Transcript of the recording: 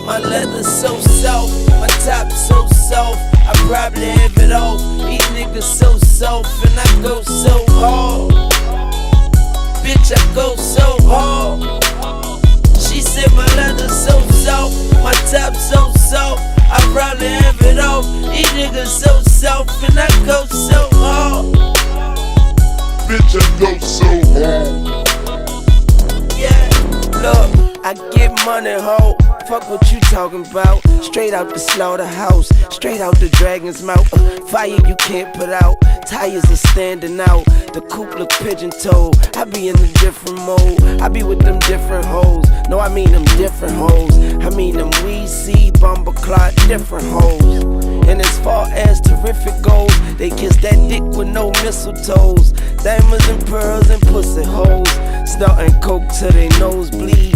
My leather so soft, my top so soft, I probably have it all. These niggas so soft and I go so hard. Bitch, I go so hard. She said my leather so soft, my top so soft, I probably have it all. These niggas so soft and I go so hard. Bitch, I go so hard. Yeah, look, I get money, ho. Fuck what you talking about. Straight out the slaughterhouse, straight out the dragon's mouth. Fire you can't put out, tires are standing out. The coupe look pigeon-toed, I be in a different mode. I be with them different hoes, no I mean them different hoes. I mean them weed seed, bumper clot, different hoes. And as far as terrific goes, they kiss that dick with no mistletoes. Diamonds and pearls and pussy hoes, snorting coke till they nose bleed.